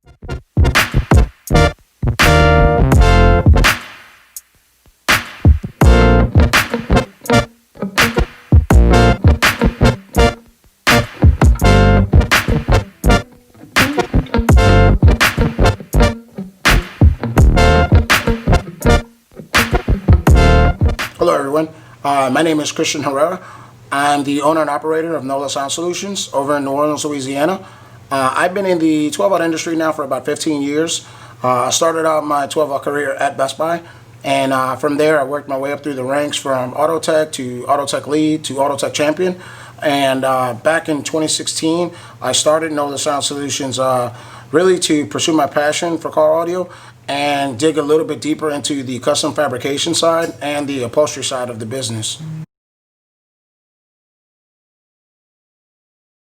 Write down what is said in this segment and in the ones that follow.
Hello, everyone. My name is Christian Herrera. I'm the owner and operator of NOLA Sound Solutions over in New Orleans, Louisiana. I've been in the 12-volt industry now for about 15 years. I started out my 12-volt career at Best Buy, and from there I worked my way up through the ranks from Auto Tech to Auto Tech Lead to Auto Tech Champion. And back in 2016, I started NOLA Sound Solutions really to pursue my passion for car audio and dig a little bit deeper into the custom fabrication side and the upholstery side of the business.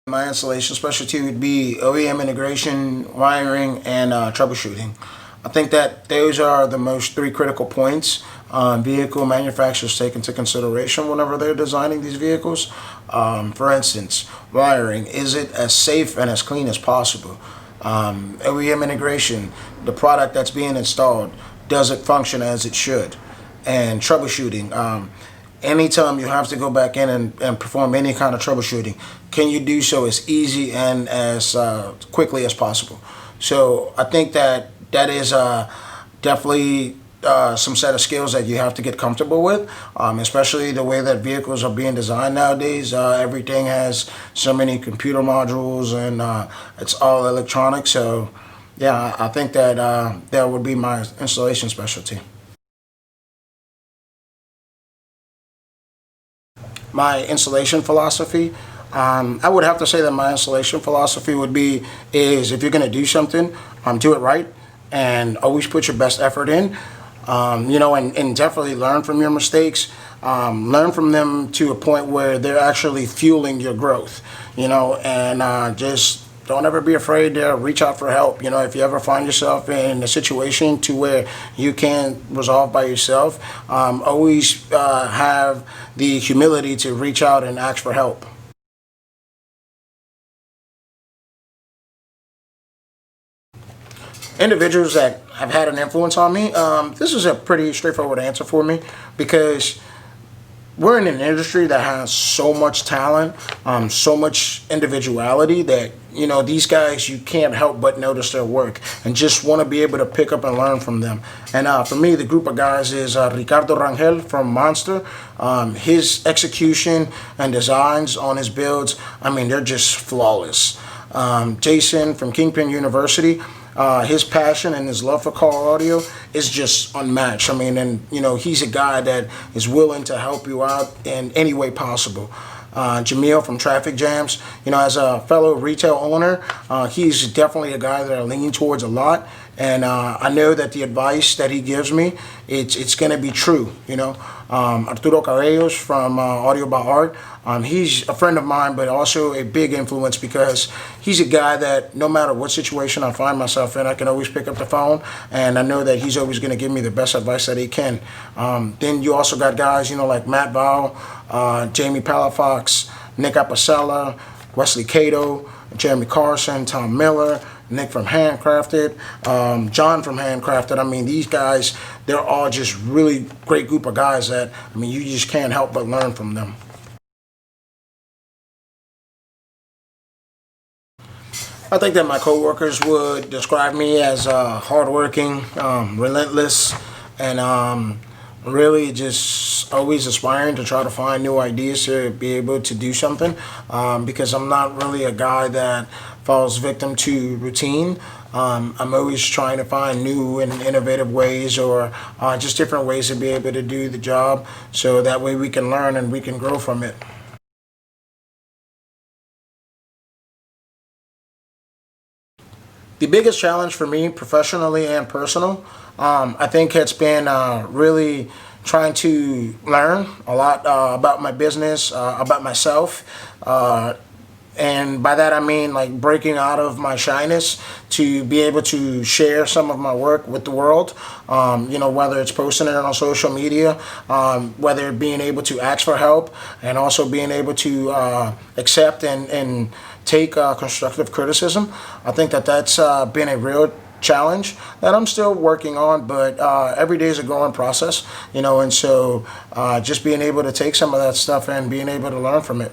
My installation specialty would be OEM integration, wiring, and troubleshooting. I think that those are the most three critical points vehicle manufacturers take into consideration whenever they're designing these vehicles. For instance, wiring, is it as safe and as clean as possible? OEM integration, the product that's being installed, does it function as it should? And troubleshooting, anytime you have to go back in and perform any kind of troubleshooting, can you do so as easy and as quickly as possible? So I think that is definitely some set of skills that you have to get comfortable with, especially the way that vehicles are being designed nowadays. Everything has so many computer modules and it's all electronic. So yeah, I think that that would be my installation specialty. My installation philosophy, I would have to say that my installation philosophy would be is if you're going to do something, do it right and always put your best effort in. And definitely learn from your mistakes. Learn from them to a point where they're actually fueling your growth. And just don't ever be afraid to reach out for help. If you ever find yourself in a situation to where you can't resolve by yourself, always have the humility to reach out and ask for help. Individuals that have had an influence on me, this is a pretty straightforward answer for me because we're in an industry that has so much talent, so much individuality that, these guys, you can't help but notice their work and just want to be able to pick up and learn from them. And for me, the group of guys is Ricardo Rangel from Monster. His execution and designs on his builds, they're just flawless. Jason from Kingpin University. His passion and his love for car audio is just unmatched. He's a guy that is willing to help you out in any way possible. Jamil from Traffic Jams, as a fellow retail owner, he's definitely a guy that I lean towards a lot. And I know that the advice that he gives me, it's going to be true. Arturo Carrellos from Audio by Art, he's a friend of mine, but also a big influence because he's a guy that no matter what situation I find myself in, I can always pick up the phone, and I know that he's always going to give me the best advice that he can. Then you also got guys, like Matt Val, Jamie Palafox, Nick Apicella, Wesley Cato, Jeremy Carson, Tom Miller, Nick from Handcrafted, John from Handcrafted. These guys, they're all just really great group of guys that, you just can't help but learn from them. I think that my coworkers would describe me as hardworking, relentless, and really just always aspiring to try to find new ideas to be able to do something because I'm not really a guy that falls victim to routine. I'm always trying to find new and innovative ways or just different ways to be able to do the job so that way we can learn and we can grow from it. The biggest challenge for me, professionally and personal, I think it's been really trying to learn a lot about my business, about myself. And by that I mean like breaking out of my shyness to be able to share some of my work with the world. Whether it's posting it on social media, whether being able to ask for help, and also being able to accept and take constructive criticism. I think that that's been a real challenge that I'm still working on, but every day is a growing process, and so just being able to take some of that stuff and being able to learn from it.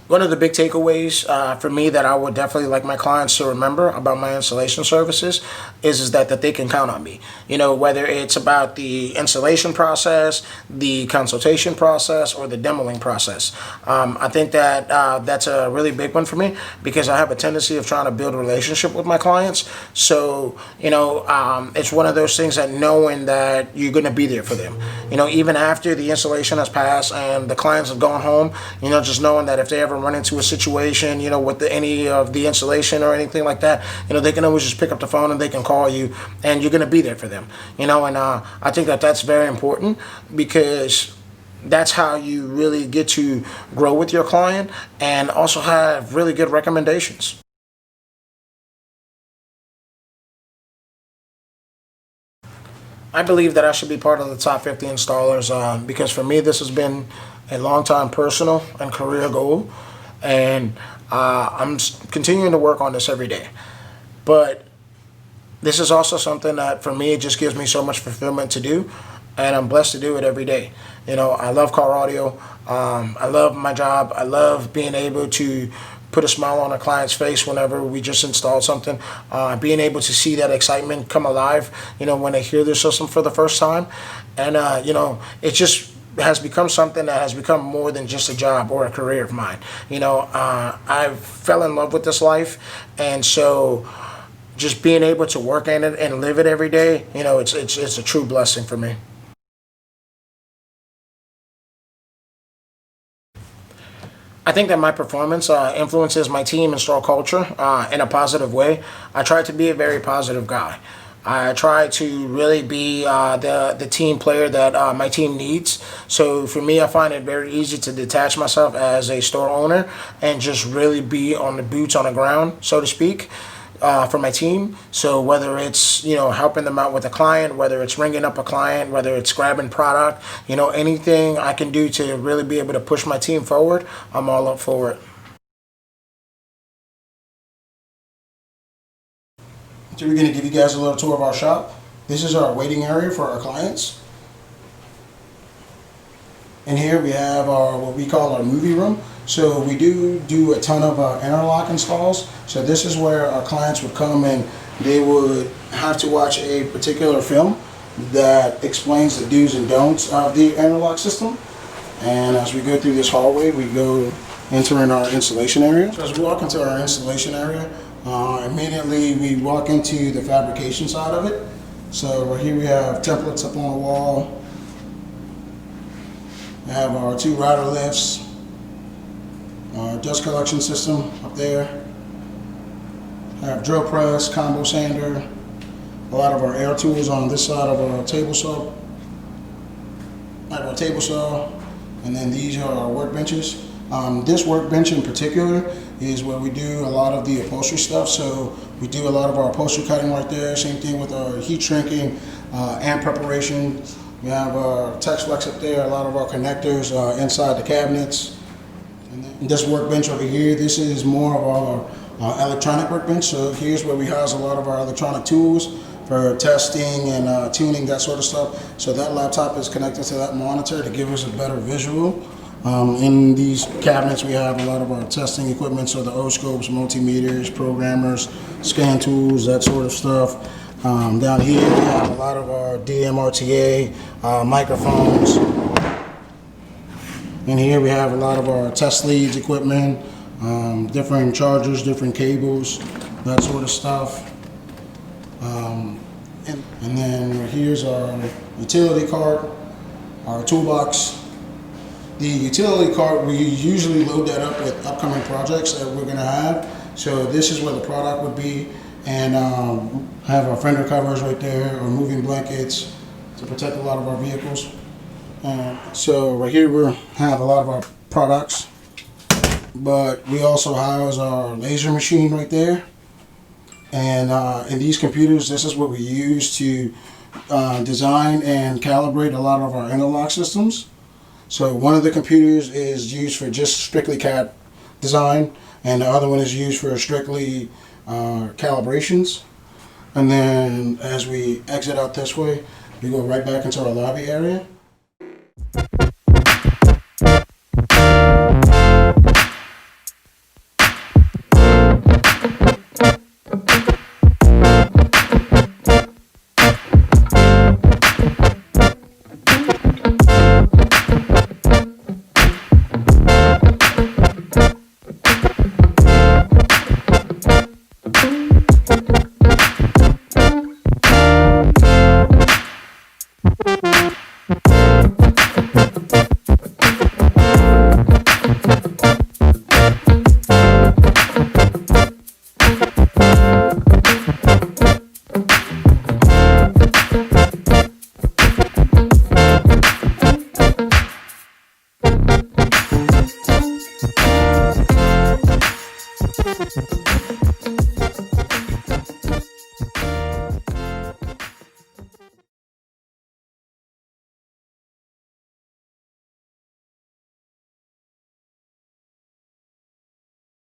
One of the big takeaways for me that I would definitely like my clients to remember about my installation services is that they can count on me. Whether it's about the installation process, the consultation process, or the demoing process. I think that that's a really big one for me because I have a tendency of trying to build a relationship with my clients. So, it's one of those things that knowing that you're going to be there for them. Even after the installation has passed and the clients have gone home, just knowing that if they ever run into a situation, with any of the installation or anything like that, they can always just pick up the phone and they can call you, and you're going to be there for them. And I think that that's very important because that's how you really get to grow with your client and also have really good recommendations. I believe that I should be part of the top 50 installers because for me, this has been a long time personal and career goal. And I'm continuing to work on this every day. But this is also something that for me, it just gives me so much fulfillment to do. And I'm blessed to do it every day. I love car audio. I love my job. I love being able to put a smile on a client's face whenever we just install something. Being able to see that excitement come alive, when they hear their system for the first time. And, it just has become something that has become more than just a job or a career of mine. I fell in love with this life. And so just being able to work in it and live it every day, it's a true blessing for me. I think that my performance influences my team and store culture in a positive way. I try to be a very positive guy. I try to really be the team player that my team needs. So for me, I find it very easy to detach myself as a store owner and just really be on the boots on the ground, so to speak, for my team. So whether it's helping them out with a client, whether it's ringing up a client, whether it's grabbing product, anything I can do to really be able to push my team forward, I'm all up for it. So we're going to give you guys a little tour of our shop. This is our waiting area for our clients. And here we have our what we call our movie room. So we do a ton of interlock installs. So this is where our clients would come and they would have to watch a particular film that explains the do's and don'ts of the interlock system. And as we go through this hallway, we go entering our installation area. So as we walk into our installation area, immediately we walk into the fabrication side of it. So right here we have templates up on the wall. We have our 2 router lifts, our dust collection system up there. I have drill press, combo sander, a lot of our air tools on this side of our table saw. I have our table saw, and then these are our workbenches. This workbench in particular is where we do a lot of the upholstery stuff. So we do a lot of our upholstery cutting right there. Same thing with our heat shrinking and preparation. We have our TexFlex up there, a lot of our connectors inside the cabinets. And then this workbench over here, this is more of our electronic workbench. So here's where we house a lot of our electronic tools for testing and tuning, that sort of stuff. So that laptop is connected to that monitor to give us a better visual. In these cabinets we have a lot of our testing equipment, so the oscopes, multimeters, programmers, scan tools, that sort of stuff. Down here we have a lot of our DMRTA microphones. And here we have a lot of our test leads equipment, different chargers, different cables, that sort of stuff. And then here's our utility cart, our toolbox. The utility cart, we usually load that up with upcoming projects that we're going to have. So this is where the product would be, and have our fender covers right there, our moving blankets to protect a lot of our vehicles. So right here we have a lot of our products, but we also house our laser machine right there. And in these computers, this is what we use to design and calibrate a lot of our interlock systems. So one of the computers is used for just strictly CAD design, and the other one is used for strictly calibrations. And then as we exit out this way, we go right back into our lobby area.